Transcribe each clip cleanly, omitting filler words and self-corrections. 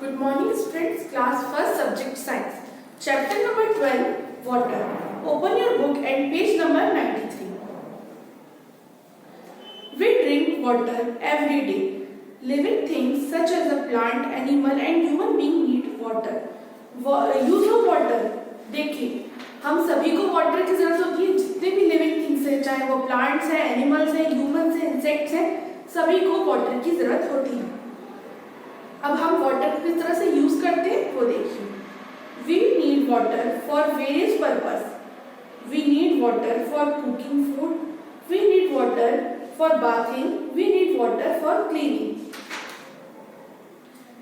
Good morning students, class 1st subject science. Chapter number 12 water. Open your book and page number 93. We drink water every day. Living things such as a plant, animal and human being need water. Use of water. देखिए हम सभी को water की जरूरत होती है, जितने भी लिविंग थिंग्स हैं, चाहे वो प्लांट्स हैं, एनिमल्स हैं, ह्यूमंस हैं, इंसेक्ट्स हैं, सभी को वाटर की जरूरत होती है। अब हम वाटर को किस तरह से यूज करते हैं वो देखिए। We need water for various purpose. We need water for cooking food, we need water for bathing, we need water for cleaning,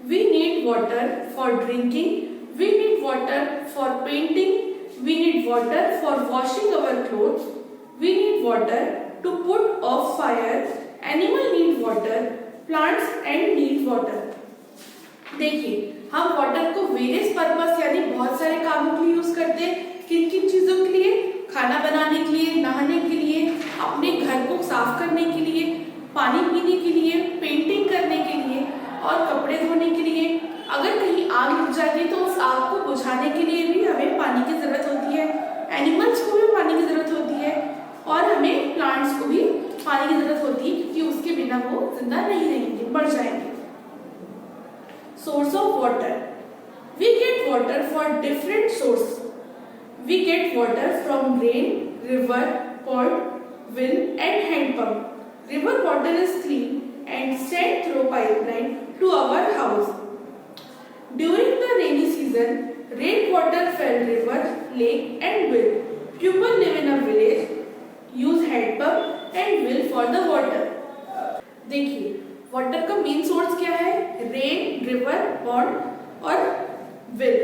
we need water for drinking, we need water for painting, we need water for washing our clothes, we need water to put off fire, animal need water, plants and need water। देखिए हम water को various purpose यानी बहुत सारे कामों के लिए use करते हैं। किन किन चीजों के लिए? खाना बनाने के लिए, नहाने के लिए, अपने घर को साफ करने के लिए, पानी पीने के लिए, पेंटिंग करने के लिए और कपड़े धोने के लिए। अगर कहीं आग लग जाती है तो उस आग को बुझाने के लिए भी हमें पानी की जरूरत होती है। एनिमल्स को भी पानी की जरूरत होती है और हमें प्लांट्स को भी पानी की जरूरत होती है, क्योंकि उसके बिना वो जिंदा नहीं रहेंगे, मर जाएंगे। Source of water. We get water for different source. We get water from rain, river, pond, well and hand pump. River water is clean and sent through pipeline to our house. During the rainy season, rainwater fill river, lake and well. People live in a village, use hand pump and well for the water. देखिए water का main source क्या है? Rain, river, pond और will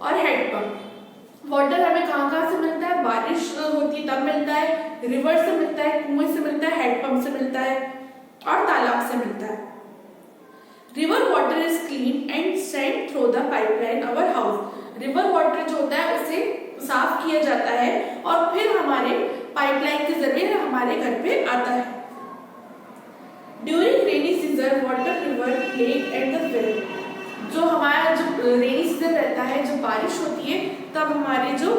और hand pump. Water हमें कहाँ से मिलता है? बारिश होती है तब मिलता है, रिवर से मिलता है, कुएं से मिलता है, हैंड पंप से मिलता है और तालाब से मिलता है। River water is clean and sent through the pipeline our house. River water जो होता है उसे साफ किया जाता है और फिर हमारे पाइपलाइन के जरिए हमारे घर पे आता है। During rainy season, water, river, lake and the well. जो हमारा जो रेनी सीजन रहता है, जब बारिश होती है तब हमारे जो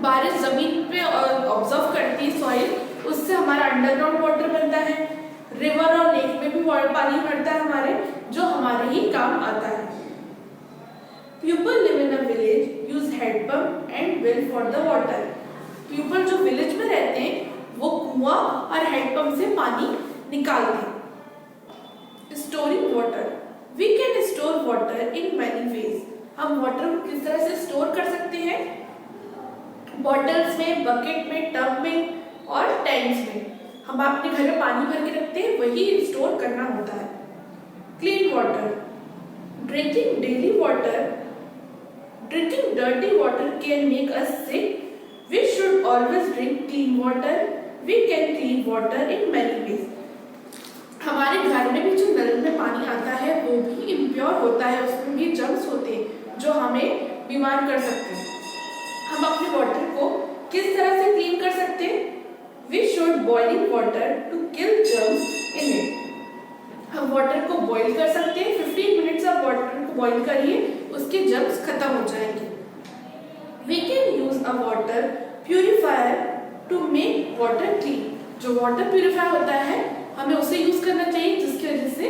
बारिश जमीन पे ऑब्जर्व करती है सॉइल, उससे हमारा अंडरग्राउंड वाटर बनता है। रिवर और लेक में भी पानी पड़ता है हमारे, जो हमारे ही काम आता है। People live in a village, use hand pump and well for the water. People जो विलेज में रहते हैं वो कुआं और हैंड पंप से पानी निकालते हैं। Storing water. We can store water in many ways. हम वाटर को किस तरह से स्टोर कर सकते हैं? बॉटल्स में, बकेट में, टब में और टैंक्स में। हम अपने घर में पानी भर के रखते हैं, वही स्टोर करना होता है। Clean water. Drinking daily water, drinking dirty water can make us sick. We should always drink clean water. We can clean water in many ways. हमारे घर में भी जो नल में पानी आता है वो भी इम्प्योर होता है, उसमें भी जर्म्स होते हैं जो हमें बीमार कर सकते हैं। हम अपने वाटर को किस तरह से क्लीन कर सकते हैं? We should boiling water to kill germs in it. हम वाटर को बॉईल कर सकते हैं। 15 मिनट्स आप वाटर को बॉईल करिए, उसके जर्म्स खत्म हो जाएंगे। We can use a water purifier to make water clean. जो वाटर प्यूरिफायर होता है हमें उसे यूज करना चाहिए, जिसकी वजह से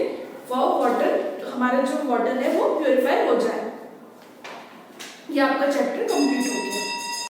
वो वाटर, हमारा जो वाटर है वो प्यूरिफाई हो जाए। ये आपका चैप्टर कंप्लीट हो गया।